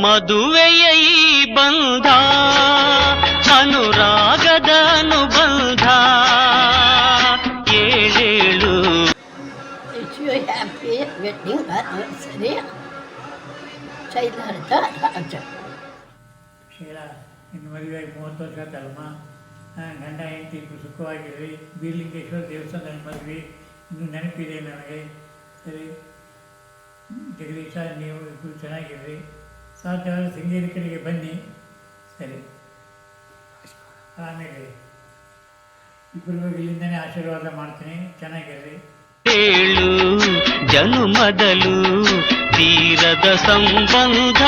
ಮದುವೆಯ ಈ ಬಂಧ ಅನುರಾಗದ ಅನುಬಂಧ ಏಳೇಳು. ಹ್ಯಾಪಿ ವೆಡ್ಡಿಂಗ್ ಆನಿವರ್ಸರಿ ಶೈಲಾರ್ಥ ರಾಜ. ಶೈಲಾ, ಇನ್ನು ಮದುವೆಯಾಗಿ 30 ವರ್ಷ ಆಯ್ತಲ್ಲಮ್ಮ. ಗಂಡ ಹೆಂಡತಿ ಇಬ್ಬರು ಸುಖವಾಗಿರ್ರಿ. ಬೀರ್ಲಿಂಗೇಶ್ವರ ದೇವಸ್ಥಾನದಲ್ಲಿ ಮದುವೆ ಇನ್ನೂ ನೆನಪಿದೆ ನನಗೆ. ಸರಿ ಜಗದೀಶ, ನೀವು ಇಬ್ಬರು ಚೆನ್ನಾಗಿರ್ರಿ. ಸಾಧ್ಯವಾದ ಶೃಂಗೇರಿ ಕಡೆಗೆ ಬನ್ನಿ. ಸರಿ, ಆಮೇಲೆ ಇಬ್ಬರಿಗೂ ಇಲ್ಲಿಂದನೇ ಆಶೀರ್ವಾದ ಮಾಡ್ತೀನಿ. ಚೆನ್ನಾಗಿರ್ರಿ. ಏಳು ಜನುಮದಲು ತೀರದ ಸಂಬಂಧ.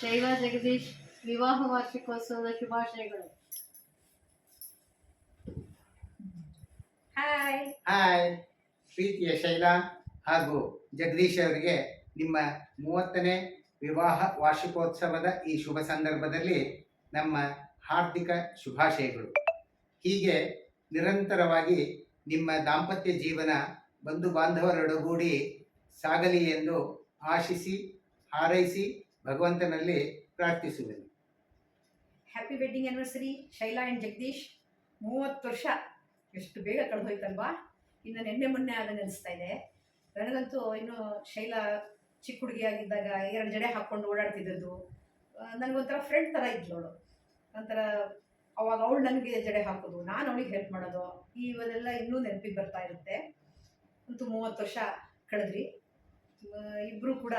ಶೈಲಾ ಜಗದೀಶ್ ವಿವಾಹ ವಾರ್ಷಿಕೋತ್ಸವದ ಶುಭಾಶಯಗಳು. ಹಾಯ್ ಪ್ರೀತಿಯ ಶೈಲಾ ಹಾಗೂ ಜಗದೀಶ್ ಅವರಿಗೆ ನಿಮ್ಮ 30ನೇ ವಿವಾಹ ವಾರ್ಷಿಕೋತ್ಸವದ ಈ ಶುಭ ಸಂದರ್ಭದಲ್ಲಿ ನಮ್ಮ ಹಾರ್ದಿಕ ಶುಭಾಶಯಗಳು. ಹೀಗೆ ನಿರಂತರವಾಗಿ ನಿಮ್ಮ ದಾಂಪತ್ಯ ಜೀವನ ಬಂಧು ಬಾಂಧವರೊಡಗೂಡಿ ಸಾಗಲಿ ಎಂದು ಆಶಿಸಿ ಹಾರೈಸಿ ಭಗವಂತನಲ್ಲಿ ಪ್ರಾರ್ಥಿಸುವೆನು. Happy wedding anniversary Shaila and Jagadish. 30 ವರ್ಷ ಎಷ್ಟು ಬೇಗ ಕಳೆದೋಯ್ತಲ್ವಾ. ಇನ್ನು ನಿನ್ನೆ ಮೊನ್ನೆ ಆದಂಗೆ ಅನಿಸ್ತಾ ಇದೆ ನನಗಂತೂ. ಇನ್ನು ಶೈಲಾ ಚಿಕ್ಕ ಹುಡುಗಿಯಾಗಿದ್ದಾಗ 2 ಜಡೆ ಹಾಕ್ಕೊಂಡು ಓಡಾಡ್ತಿದ್ದದ್ದು. ನನಗೊಂಥರ ಫ್ರೆಂಡ್ ಥರ ಇದ್ಲವಳು. ಒಂಥರ ಅವಾಗ ಅವಳು ನನಗೆ ಜಡೆ ಹಾಕೋದು, ನಾನು ಅವಳಿಗೆ ಹೆಲ್ಪ್ ಮಾಡೋದು, ಇವನ್ನೆಲ್ಲ ಇನ್ನೂ ನೆನಪಿಗೆ ಬರ್ತಾ ಇರುತ್ತೆ. ಅಂತೂ 30 ವರ್ಷ ಕಳೆದ್ರಿ. ಇಬ್ಬರೂ ಕೂಡ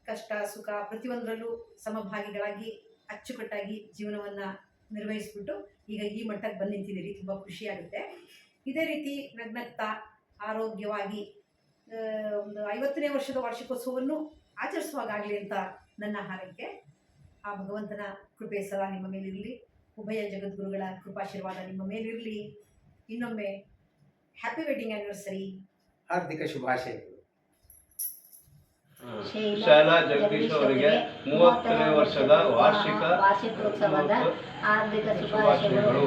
ಕಷ್ಟ ಸುಖ ಪ್ರತಿಯೊಂದರಲ್ಲೂ ಸಮಭಾಗಿಗಳಾಗಿ ಅಚ್ಚುಕಟ್ಟಾಗಿ ಜೀವನವನ್ನು ನಿರ್ವಹಿಸ್ಬಿಟ್ಟು ಈಗ ಈ ಮಟ್ಟಕ್ಕೆ ಬಂದು ನಿಂತಿದ್ದೀರಿ. ತುಂಬ ಖುಷಿಯಾಗುತ್ತೆ. ಇದೇ ರೀತಿ ನಗ್ನಗ್ತಾ ಆರೋಗ್ಯವಾಗಿ ಒಂದು 50ನೇ ವರ್ಷದ ವಾರ್ಷಿಕೋತ್ಸವವನ್ನು ಆಚರಿಸುವಾಗಲಿ ಅಂತ ನನ್ನ ಹಾರೈಕೆ. ಆ ಭಗವಂತನ ಕೃಪೆ ಸದಾ ನಿಮ್ಮ ಮೇಲಿರಲಿ. ಉಭಯ ಜಗದ್ಗುರುಗಳ ಕೃಪಾಶೀರ್ವಾದ ನಿಮ್ಮ ಮೇಲಿರಲಿ. ಇನ್ನೊಮ್ಮೆ ಹ್ಯಾಪಿ ವೆಡ್ಡಿಂಗ್ ಆ್ಯನಿವರ್ಸರಿ. ಹಾರ್ದಿಕ ಶುಭಾಶಯಗಳು. ಶೈಲಾ ಜಗದೀಶ್ ಅವರಿಗೆ 30ನೇ ವರ್ಷದ ವಾರ್ಷಿಕೋತ್ಸವದ ಹಾರ್ದಿಕ ಶುಭಾಶಯಗಳು.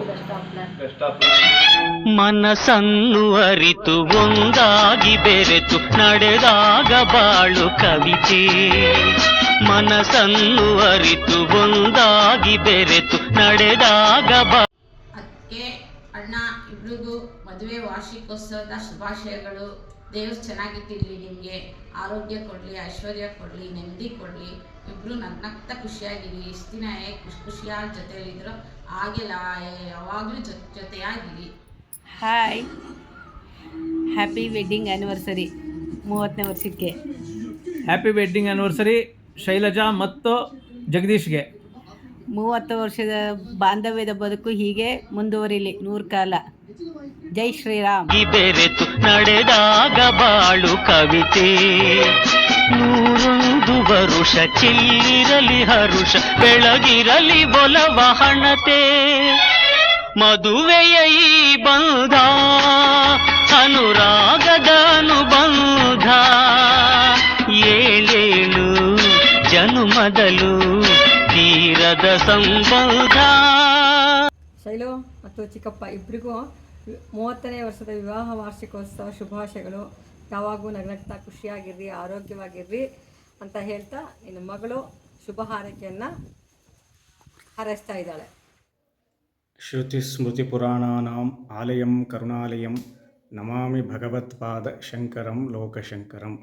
ಮನಸ್ಸನ್ನು ಅರಿತು ಒಂದಾಗಿ ಬೆರೆತು ನಡೆದಾಗ ಬಾಳು ಕವಿತೆ. ಮನಸ್ಸನ್ನು ಅರಿತು ಒಂದಾಗಿ ಬೆರೆತು ನಡೆದಾಗ ಅದಕ್ಕೆ ಅಣ್ಣ ಇಬ್ರಿಗೂ ಮದುವೆ ವಾರ್ಷಿಕೋತ್ಸವದ ಶುಭಾಶಯಗಳು. ದೇವ್ರು ಚೆನ್ನಾಗಿಟ್ಟಿರಲಿ, ನಿಮಗೆ ಆರೋಗ್ಯ ಕೊಡಲಿ, ಐಶ್ವರ್ಯ ಕೊಡಲಿ, ನೆಮ್ಮದಿ ಕೊಡಲಿ. ಇಬ್ಬರು ನಗ್ನಗ್ತಾ ಖುಷಿಯಾಗಿರಿ. ಇಷ್ಟು ದಿನ ಖುಷಿಯಾಗಿ ಜೊತೆಯಲ್ಲಿದ್ರು ಹಾಗೆಲ್ಲ ಯಾವಾಗಲೂ ಜೊತೆಯಾಗಿರಿ. ಹಾಯ್, ಹ್ಯಾಪಿ ವೆಡ್ಡಿಂಗ್ ಆ್ಯನಿವರ್ಸರಿ 30ನೇ ವರ್ಷಕ್ಕೆ. ಹ್ಯಾಪಿ ವೆಡ್ಡಿಂಗ್ ಆ್ಯನಿವರ್ಸರಿ ಶೈಲಜಾ ಮತ್ತು ಜಗದೀಶ್ಗೆ. 30 ವರ್ಷದ ಬಾಂಧವ್ಯದ ಬದುಕು ಹೀಗೆ ಮುಂದುವರಿಲಿ 100 ಕಾಲ. ಜೈ ಶ್ರೀರಾಮ್. ಬೆರೆತು ನಡೆದಾಗ ಬಾಳು ಕವಿತೆ. 101 ವರುಷ ಚಿಲ್ಲಿರಲಿ ಹರುಷ ಬೆಳಗಿರಲಿ ಒಲವ ಹಣತೆ. ಮದುವೆಯ ಈ ಬಂಧ ಅನುರಾಗದ ಅನುಬಂಧ ಏಳೇಳು ಜನುಮದಲು ತೀರದ ಸಂಬಂಧ. ಶೈಲು ಮತ್ತು ಚಿಕ್ಕಪ್ಪ ಇಬ್ಬರಿಗೂ 30ನೇ ವರ್ಷದ ವಿವಾಹ ವಾರ್ಷಿಕೋತ್ಸವ ಶುಭಾಶಯಗಳು. ಯಾವಾಗೂ ನಗ್ನಗ್ತಾ ಖುಷಿಯಾಗಿರ್ರಿ, ಆರೋಗ್ಯವಾಗಿರ್ರಿ ಅಂತ ಹೇಳ್ತಾ ಇನ್ನು ಮಗಳು ಶುಭ ಹಾರೈಕೆಯನ್ನು ಹಾರೈಸ್ತಾ ಇದ್ದಾಳೆ. ಶ್ರುತಿ ಸ್ಮೃತಿ ಪುರಾಣಾನಾಂ ಆಲಯಂ ಕರುಣಾಲಯಂ ನಮಾಮಿ ಭಗವತ್ಪಾದ ಶಂಕರಂ ಲೋಕಶಂಕರಂ.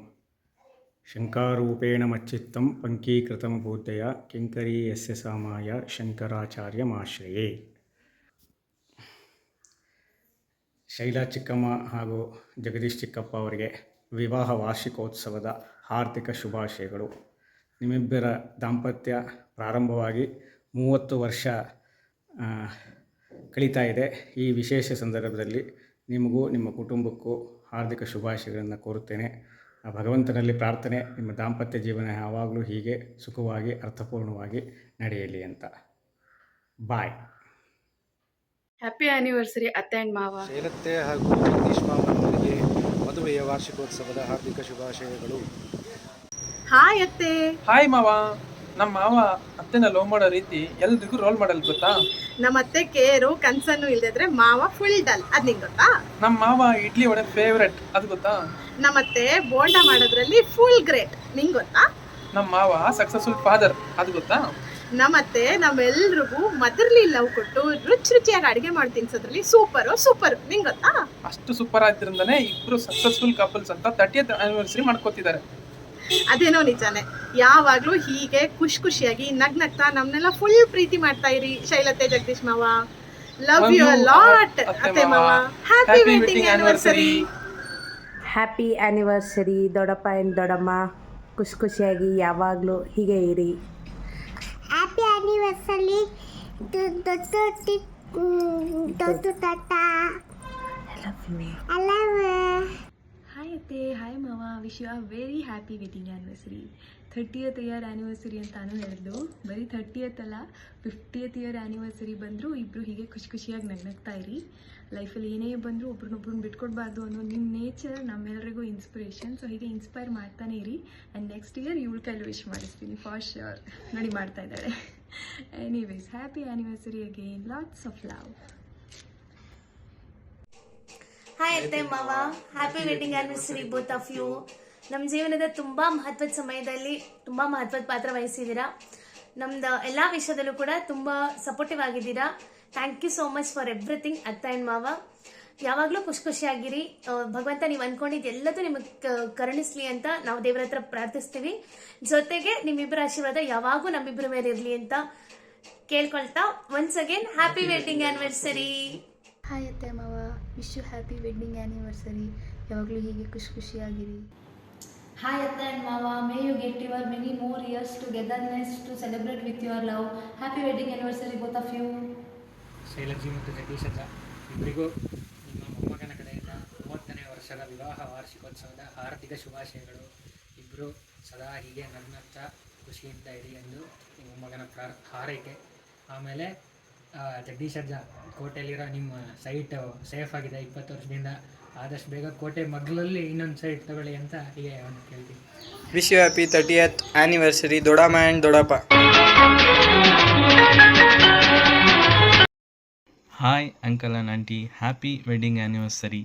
ಶಂಕಾರೂಪೇಣ ಮಚ್ಚಿತ್ತಂ ಪಂಕೀಕೃತಂ ಬುದ್ಧಯ ಕಿಂಕರೀ ಯಸ್ಯ ಸಾಮಾಯ ಶಂಕರಾಚಾರ್ಯಮಾಶ್ರಯೇ. ಶೈಲಾ ಚಿಕ್ಕಮ್ಮ ಹಾಗೂ ಜಗದೀಶ್ ಚಿಕ್ಕಪ್ಪ ಅವರಿಗೆ ವಿವಾಹ ವಾರ್ಷಿಕೋತ್ಸವದ ಹಾರ್ದಿಕ ಶುಭಾಶಯಗಳು. ನಿಮ್ಮಿಬ್ಬರ ದಾಂಪತ್ಯ ಪ್ರಾರಂಭವಾಗಿ 30 ವರ್ಷ ಕಳೀತಾ ಇದೆ. ಈ ವಿಶೇಷ ಸಂದರ್ಭದಲ್ಲಿ ನಿಮಗೂ ನಿಮ್ಮ ಕುಟುಂಬಕ್ಕೂ ಹಾರ್ದಿಕ ಶುಭಾಶಯಗಳನ್ನು ಕೋರುತ್ತೇನೆ. ಭಗವಂತನಲ್ಲಿ ಪ್ರಾರ್ಥನೆ, ನಿಮ್ಮ ದಾಂಪತ್ಯ ಜೀವನ ಯಾವಾಗಲೂ ಹೀಗೆ ಸುಖವಾಗಿ ಅರ್ಥಪೂರ್ಣವಾಗಿ ನಡೆಯಲಿ ಅಂತ. ಬಾಯ್. ಹ್ಯಾಪಿ ಆ್ಯನಿವರ್ಸರಿ ಅತ್ತೆ ಆ್ಯಂಡ್ ಮಾವ. ಶೈಲತ್ತೆ ಹಾಗೂ ಜಗದೀಶ್ ಮಾವನವರಿಗೆ ಮದುವೆಯ ವಾರ್ಷಿಕೋತ್ಸವದ ಹಾರ್ದಿಕ ಶುಭಾಶಯಗಳು. ಹಾಯ್ ಅತ್ತೆ. ಹಾಯ್ ಮಾವ. ನಮ್ಮ ಮಾವ ಅತ್ತೆನ ಲವ್ ಮಾಡೋ ರೀತಿ ಎಲ್ರಿಗೂ ರೋಲ್ ಮಾಡಲ್ ಗೊತ್ತಾ. ನಮ್ಮ ಅತ್ತೆ ಕೇರು ಕನ್ಸನ್ನು ಇಲ್ದಿದ್ರೆ ಮಾವ ಫುಲ್ ಡಲ್, ಅದ್ ನಿಂಗೆ ಗೊತ್ತಾ. ನಮ್ಮ ಮಾವ ಇಡ್ಲಿ ವಡೆ ಫೇವ್ರೆಟ್, ಅದು ಗೊತ್ತಾ. ನಮ್ಮತ್ತೆ ಬೋಂಡ ಮಾಡೋದ್ರಲ್ಲಿ ಫುಲ್ ಗ್ರೇಟ್, ನಿಂಗೆ ಗೊತ್ತಾ. ನಮ್ಮ ಮಾವ ಸಕ್ಸಸ್ಫುಲ್ ಫಾದರ್, ಅದು ಗೊತ್ತಾ? ನಮ್ಮತ್ತೆ ನಮ್ಮೆಲ್ರಿಗೂ ಮದರ್ಲಿ ಲವ್ ಕೊಟ್ಟು ರುಚಿಯಾಗಿ ಅಡಿಗೆ ಮಾಡಿ ತಿನ್ಸೋದ್ರಲ್ಲಿ ಸೂಪರ್ ನಿಂಗೆ ಗೊತ್ತಾ? ಅಷ್ಟು ಸೂಪರ್ ಆಗಿದ್ರಿಂದನೇ ಇಬ್ರು ಸಕ್ಸಸ್ಫುಲ್ ಕಪಲ್ಸ್ ಅಂತ 30th ಆನಿವರ್ಸರಿ ಮಾಡ್ಕೋತಿದ್ದಾರೆ. ಅದೇನೋ ನಿಜಾನೇ. ಯಾವಾಗ್ಲೂ ಹೀಗೆ ಖುಷಿಯಾಗಿ ನಗ್ನಗ್ತಾ ನಮ್ನೆಲ್ಲ ಫುಲ್ ಪ್ರೀತಿ ಮಾಡ್ತಾ ಇರಿ ಶೈಲತೆ, ಜಗದೀಶ್ ಮಾವ. ಲವ್ ಯು ಅ ಲಾಟ್ ಅತ್ತೆ ಮಾವ. Happy wedding anniversary. Happy anniversary ದೊಡ್ಡಪ್ಪ ಆ್ಯಂಡ್ ದೊಡ್ಡಮ್ಮ. ಖುಷಿಯಾಗಿ ಯಾವಾಗಲೂ ಹೀಗೆ ಇರಿ. ಹ್ಯಾಪಿ ಆ್ಯನಿವರ್ಸರಿ ದೊಡ್ಡ ತಾತ. I love you. ಹಾಯ್ ಅತ್ತೆ, ಹಾಯ್ ಮಾವ. Wish you are very happy wedding anniversary. 30th year anniversary ಅಂತಾನು ಹೇಳಿದ್ರು. ಬರೀ 30th ಅಲ್ಲ, 50th ಇಯರ್ ಆ್ಯನಿವರ್ಸರಿ ಬಂದರೂ ಇಬ್ಬರು ಹೀಗೆ ಖುಷಿಯಾಗಿ ನಗ್ನಗ್ತಾ ಇರಿ. ಲೈಫಲ್ಲಿ ಏನೇ ಬಂದರೂ ಒಬ್ರನ್ನೊಬ್ರನ್ನ ಬಿಟ್ಕೊಡ್ಬಾರ್ದು ಅನ್ನೋ ನಿಮ್ಮ ನೇಚರ್ ನಮ್ಮೆಲ್ಲರಿಗೂ ಇನ್ಸ್ಪಿರೇಷನ್. ಸೊ ಹೀಗೆ ಇನ್ಸ್ಪೈರ್ ಮಾಡ್ತಾನೆ ಇರಿ. ಆ್ಯಂಡ್ ನೆಕ್ಸ್ಟ್ ಇಯರ್ ಇವಳ ಕೈಲಿ ವಿಶ್ ಮಾಡಿಸ್ತೀನಿ ಫಾರ್ ಶ್ಯೂರ್. ನೋಡಿ ಮಾಡ್ತಾ ಇದ್ದಾಳೆ. Anyways, happy anniversary again. Lots of love. Hi ಅತ್ತೆ ಮಾವ, happy wedding anniversary both of you. ನಮ್ಮ ಜೀವನದ ತುಂಬ ಮಹತ್ವದ ಸಮಯದಲ್ಲಿ ತುಂಬ ಮಹತ್ವದ ಪಾತ್ರ ವಹಿಸಿದ್ದೀರಾ. ನಮ್ದು ಎಲ್ಲ ವಿಷಯದಲ್ಲೂ ಕೂಡ ತುಂಬ ಸಪೋರ್ಟಿವ್ ಆಗಿದ್ದೀರಾ. Thank you so much for everything ಅತ್ತ ಆ್ಯಂಡ್ ಮಾವ. ಯಾವಾಗಲೂ ಖುಷಿಯಾಗಿರಿ. ಭಗವಂತ ನೀವು ಅಂದ್ಕೊಂಡಿದ್ದು ಎಲ್ಲದೂ ನಿಮಗೆ ಕರುಣಿಸ್ಲಿ ಅಂತ ನಾವು ದೇವರ ಹತ್ರ ಪ್ರಾರ್ಥಿಸ್ತೀವಿ. ಜೊತೆಗೆ ನಿಮ್ಮಿಬ್ಬರ ಆಶೀರ್ವಾದ ಯಾವಾಗೂ ನಮ್ಮಿಬ್ಬರ ಮೇಲೆ ಇರಲಿ ಅಂತ ಕೇಳ್ಕೊಳ್ತಾ once again happy wedding anniversary. Hi ಅತ್ತೆ ಮಾವ, wish you happy wedding anniversary. ಯಾವಾಗಲೂ ಹೀಗೆ ಖುಷಿಯಾಗಿರಿ. ಹಾಯ್ ಅತ್ತ ಆ್ಯಂಡ್ ಮಾವ, may you get your many more years togetherness to celebrate with your love. Happy wedding anniversary both of you. ಶೈಲಜಿ ಮತ್ತು ಜಗದೀಶ್ ಅಜ್ಜ ಇಬ್ಬರಿಗೂ ನಿಮ್ಮ ಮೊಮ್ಮಗನ ಕಡೆಯಿಂದ 30ನೇ ವರ್ಷದ ವಿವಾಹ ವಾರ್ಷಿಕೋತ್ಸವದ ಹಾರ್ದಿಕ ಶುಭಾಶಯಗಳು. ಇಬ್ಬರು ಸದಾ ಹೀಗೆ ನಗ್ನಗ್ತಾ ಖುಷಿಯಿಂದ ಇರಿ ಎಂದು ನಿಮ್ಮ ಮೊಮ್ಮಗನ ಹಾರೈಕೆ. ಆಮೇಲೆ ಜಗದೀಶ್ ಅಜ್ಜ, ಕೋಟೆಯಲ್ಲಿರೋ ನಿಮ್ಮ ಸೈಟ್ ಸೇಫ್ ಆಗಿದೆ 20 ವರ್ಷದಿಂದ. ಆದಷ್ಟು ಬೇಗ ಕೋಟೆ ಮಗ್ಲಲ್ಲಿ ಇನ್ನೊಂದು ಸೈಟ್ ತಗೊಳ್ಳಿ ಅಂತ ಹೀಗೆ ಕೇಳ್ತೀವಿ. Wish you happy 30th anniversary ದೊಡ್ಡಮ್ಮ ಆ್ಯಂಡ್ ದೊಡ್ಡಪ್ಪ. ಹಾಯ್ uncle and aunty, happy wedding anniversary.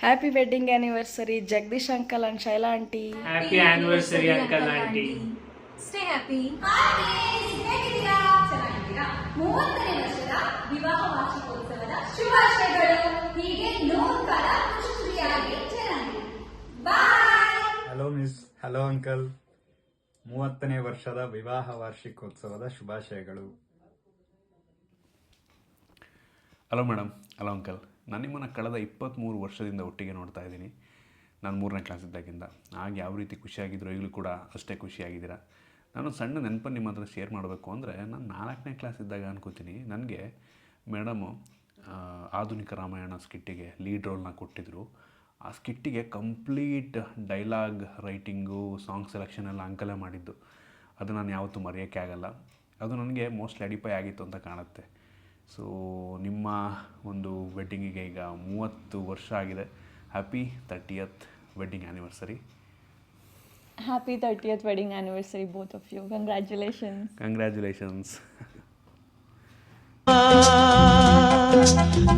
Happy wedding anniversary Jagadish uncle and Shaila aunty. Happy anniversary uncle aunty. Stay happy. 30ನೇ ವರ್ಷದ ವಿವಾಹ ವಾರ್ಷಿಕೋತ್ಸವದ ಶುಭಾಶಯಗಳು. ಹೀಗೆ 100 ಕಾಲ ಖುಷಿಯಾಗಿ ಚೆನ್ನಾಗಿ. Bye. Hello miss. Hello uncle. 30ನೇ ವರ್ಷದ ವಿವಾಹ ವಾರ್ಷಿಕೋತ್ಸವದ ಶುಭಾಶಯಗಳು. Hello madam. Hello uncle. ನಾನು ನಿಮ್ಮನ್ನು ಕಳೆದ 23 ವರ್ಷದಿಂದ ಒಟ್ಟಿಗೆ ನೋಡ್ತಾ ಇದ್ದೀನಿ. ನಾನು 3ನೇ ಕ್ಲಾಸ್ ಇದ್ದಾಗಿಂದ. ಆಗ ಯಾವ ರೀತಿ ಖುಷಿಯಾಗಿದ್ರು ಈಗಲೂ ಕೂಡ ಅಷ್ಟೇ ಖುಷಿಯಾಗಿದ್ದೀರಾ. ನಾನು ಸಣ್ಣ ನೆನಪನ್ನು ನಿಮ್ಮ ಹತ್ರ ಶೇರ್ ಮಾಡಬೇಕು ಅಂದರೆ, ನಾನು 4ನೇ ಕ್ಲಾಸ್ ಇದ್ದಾಗ ಅನ್ಕೋತೀನಿ ನನಗೆ ಮೇಡಮು ಆಧುನಿಕ ರಾಮಾಯಣ ಸ್ಕಿಟ್ಟಿಗೆ ಲೀಡ್ ರೋಲ್ನ ಕೊಟ್ಟಿದ್ದರು. ಆ ಸ್ಕಿಟ್ಟಿಗೆ complete dialogue writing, song selection ಎಲ್ಲ ಅಂಕಲೇ ಮಾಡಿದ್ದು. ಅದು ನಾನು ಯಾವತ್ತೂ ಮರೆಯೋಕ್ಕೆ ಆಗಲ್ಲ. ಅದು ನನಗೆ ಮೋಸ್ಟ್ಲಿ ಅಡಿಪಾಯ ಆಗಿತ್ತು ಅಂತ ಕಾಣುತ್ತೆ. ಸೊ ನಿಮ್ಮ ಒಂದು ವೆಡ್ಡಿಂಗಿಗೆ ಈಗ 30 ವರ್ಷ ಆಗಿದೆ. Happy 30th wedding anniversary. Happy 30th wedding anniversary both of you. Congratulations. Congratulations.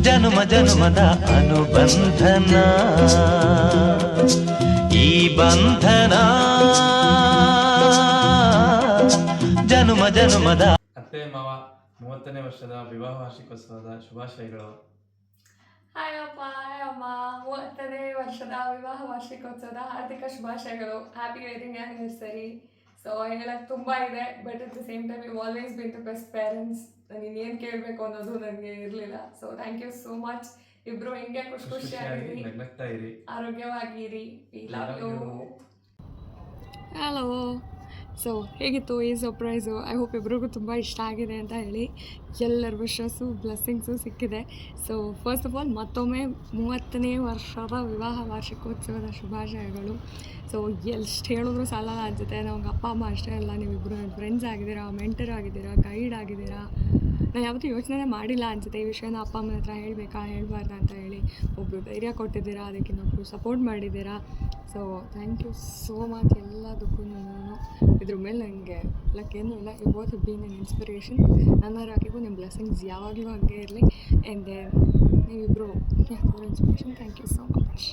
ಜನುಮ ಜನುಮದ ಅನುಬಂಧನ, ಈ ಬಂಧನ ಜನುಮ ಜನುಮದ. ಅತ್ತೆ ಮಾವ, 30ನೇ ವರ್ಷದ ವಿವಾಹ ವಾರ್ಷಿಕೋತ್ಸವದ ಶುಭಾಶಯಗಳು. ಹಾಯ್ ಅಪ್ಪ, ಹಾಯ್ ಅಮ್ಮ. 30ನೇ ವರ್ಷದ ವಿವಾಹ ವಾರ್ಷಿಕೋತ್ಸವದ ಹಾರ್ದಿಕ ಶುಭಾಶಯಗಳು. Happy wedding anniversary. ಸೊ ಹೇಳಕ್ಕೆ ತುಂಬ ಇದೆ, but at the same time you always been to best parents. ನಾನು ಇನ್ನೇನು ಕೇಳಬೇಕು ಅನ್ನೋದು ನನಗೆ ಇರಲಿಲ್ಲ. So thank you so much. ಇಬ್ಬರು ಹಿಂಗೆ ಖುಷಿಯಾಗಿರಿ, ಆರೋಗ್ಯವಾಗಿರಿ. We love you. Hello. So ಹೇಗಿತ್ತು ಈ ಸರ್ಪ್ರೈಸು? ಐ ಹೋಪ್ ಇಬ್ರಿಗೂ ತುಂಬ ಇಷ್ಟ ಆಗಿದೆ ಅಂತ ಹೇಳಿ. ಎಲ್ಲರ ವಿಶಸ್ಸು ಬ್ಲೆಸ್ಸಿಂಗ್ಸು ಸಿಕ್ಕಿದೆ. ಸೊ ಫಸ್ಟ್ ಆಫ್ ಆಲ್ ಮತ್ತೊಮ್ಮೆ 30ನೇ ವರ್ಷದ ವಿವಾಹ ವಾರ್ಷಿಕೋತ್ಸವದ ಶುಭಾಶಯಗಳು. ಸೊ ಎಷ್ಟು ಹೇಳಿದ್ರು ಸಾಲಲ್ಲ ಅನ್ಸುತ್ತೆ. ನಮ್ಗೆ ಅಪ್ಪ ಅಮ್ಮ ಅಷ್ಟೇ ಅಲ್ಲ, ನೀವಿಬ್ಬರು ನನ್ನ ಫ್ರೆಂಡ್ಸ್ ಆಗಿದ್ದೀರಾ, ಮೆಂಟರ್ ಆಗಿದ್ದೀರಾ, ಗೈಡ್ ಆಗಿದ್ದೀರಾ. ನಾನು ಯಾವತ್ತೂ ಯೋಚನೆ ಮಾಡಿಲ್ಲ ಅನಿಸುತ್ತೆ ಈ ವಿಷಯನ ಅಪ್ಪ ಅಮ್ಮನ ಹತ್ರ ಹೇಳಬೇಕಾ ಹೇಳಬಾರ್ದ ಅಂತ ಹೇಳಿ. ಒಬ್ಬರು ಧೈರ್ಯ ಕೊಟ್ಟಿದ್ದೀರಾ, ಅದಕ್ಕೆ ಇನ್ನೊಬ್ಬರು ಸಪೋರ್ಟ್ ಮಾಡಿದ್ದೀರಾ. So thank you so much ಎಲ್ಲದಕ್ಕೂ. ಇದ್ರ ಮೇಲೆ ನನಗೆ ಲಕ್ಕೇನೂ ಇಲ್ಲ. You both have been an inspiration. ನನ್ನ ರಾಕಿಗೂ ನಿಮ್ಮ ಬ್ಲೆಸ್ಸಿಂಗ್ಸ್ ಯಾವಾಗಲೂ ಹಾಗೆ ಇರಲಿ. ಆ್ಯಂಡ್ ನೀವಿಬ್ಬರು inspiration. Thank you so much.